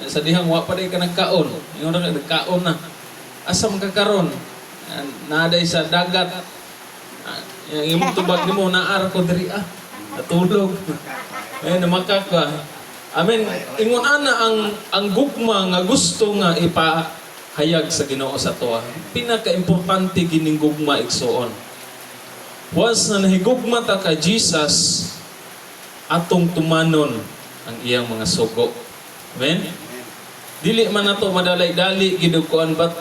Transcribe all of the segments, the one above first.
sa dihang wa pa day ka nagkaon. Ingon ra ka nagkaon na. Asa man ka karon? Naaday sa dagat. Yung imong tubag nimo naar ko diri natulog. Namakak ka. Amen. Ingon ana ang gugma nga gusto nga ipahayag sa Ginoo sa toa. Pinaka-importante gining gugma igsoon. Once na nahigugma ta ka Jesus, atong tumanon ang iyang mga sugo. Amen? Dili man nato madalay-dali gidukuan but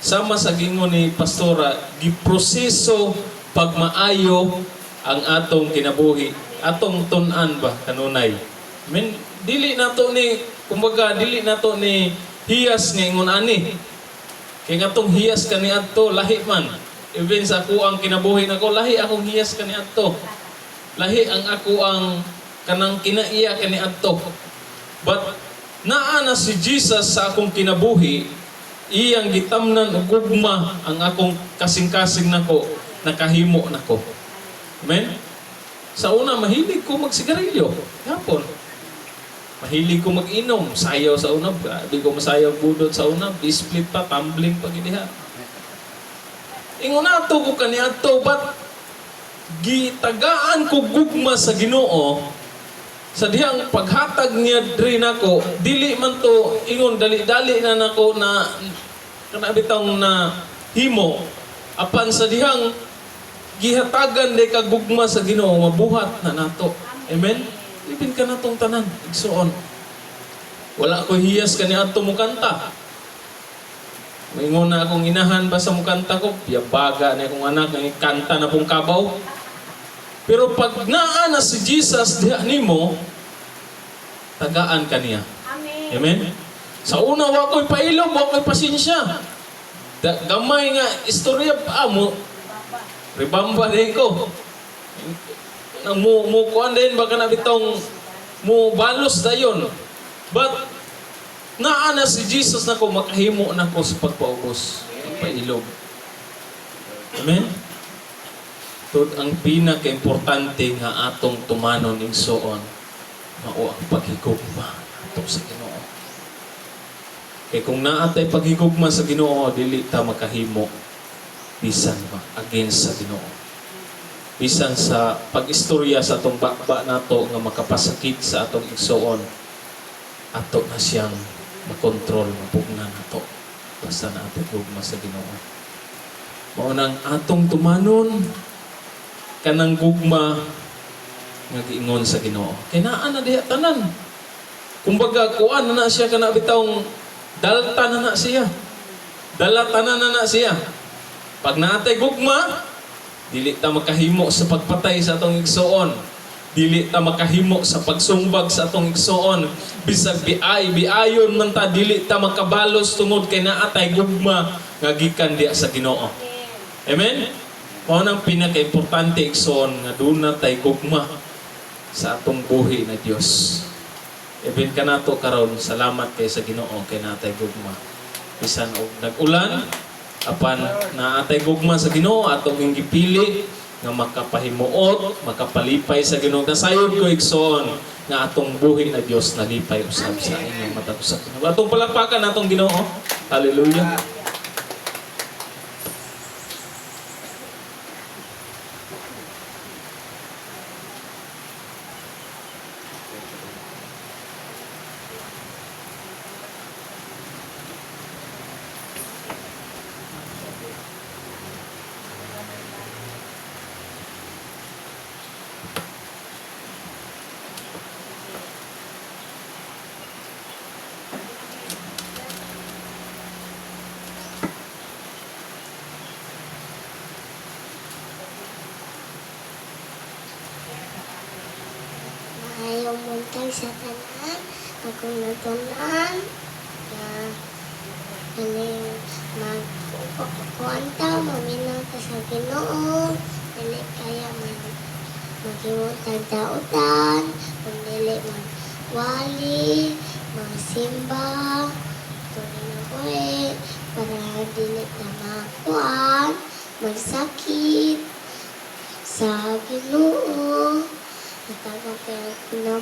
sama sa gingon ni pastora, giproseso pagmaayo ang atong kinabuhi, atong tun-an ba kanunay. Amen? Dili nato ni kumbaga dili nato ni hiyas nga ingon ani. Kay ngatong hiyas kaniadto lahi man. Even sa ako ang kinabuhi nako lahi akong hiyas kaniadto. Lahi ang ako ang kanang kinaiya kaniadto. But naa na si Jesus sa akong kinabuhi, iyang gitamnan og gugma ang akong kasing-kasing nako, nakahimo nako. Amen? Sa una mahilig ko magsigarilyo, hapon. Mahilig ko mag-inom, sayaw sa una, grabe ko masayaw budot sa una, split pa, tumbling pa giniha. Ingon ato ko kaniadto, but gitagaan ko gugma sa Ginoo sa dihang paghatag niya diri nako, dili man to ingon dali-dali na nako na kanabitang na himo apan sa dihang gihatagan de kag gugma sa Ginoo mabuhat na nato. Amen. Ibin ka natong tanan igsoon. Wala ko hiyas kaniadto mo kanta. Maingon na akong inahan basta mo kanta ko, piyabaga na akong anak nga kanta na pong kabaw. Pero pag naa na si Jesus diha nimo, tagaan kaniya. Amen. Amen. Sa una wa ko'y pailom, wa ko'y pasensya. Gamay nga istorya pa mo. Ribamba din ko. Nang mo kuan din baka na bitong mo balos dayon. But naa na si Jesus nako makahimo nako sa pagpaubos, pagpailog. Amen. Tud ang pinaka-importante nga atong tumanon igsoon mao ang paghigugma ato sa Ginoo. Kay kung naatay paghigugma sa Ginoo, dili ta makahimo bisan against sa Ginoo. Bisan sa pag-istorya sa atong bakba nato nga makapasakit sa atong igsoon, ato na siyang makontrol, mapugna nato basta naatay gugma sa Ginoo. Mao nang atong tumanon kanang gugma nga giingon sa Ginoo. Kay naa na diha tanan. Kumbaga kuan na siya kana bitawng dalta na siya. Dalata na siya. Pag naatay gugma, dili ta makahimo sa pagpatay sa atong igsoon. Dili ta makahimo sa pagsumbag sa atong igsoon. Bisag biayon man ta, dili ta makabalos tungod kay naatay gugma nga gikan diha sa Ginoo. Amen? Mao nang pinaka-importante igsoon nga duna tay gugma sa atong buhi na Dios. Even kanato karon, salamat kay sa Ginoo kay natay gugma. Bisan og nag-ulan, apan naatay gugma sa Ginoo atong gipili nga makapahimuot, makapalipay sa Ginoo. Nasayod ko igsoon nga atong buhi na Dios nalipay usab sa inyong mata sa Ginoo. Atong palakpakan atong Ginoo. Hallelujah. Ayaw muntay sa tanan, akong natunan, na magkuanta, maminaw ka sa Ginoo, dili kaya maghimutag dautan, kung dili magwali, magsimba, tuloy na buhi, para dili na makuan, magsakit sa Ginoo. Nagkakapera ko na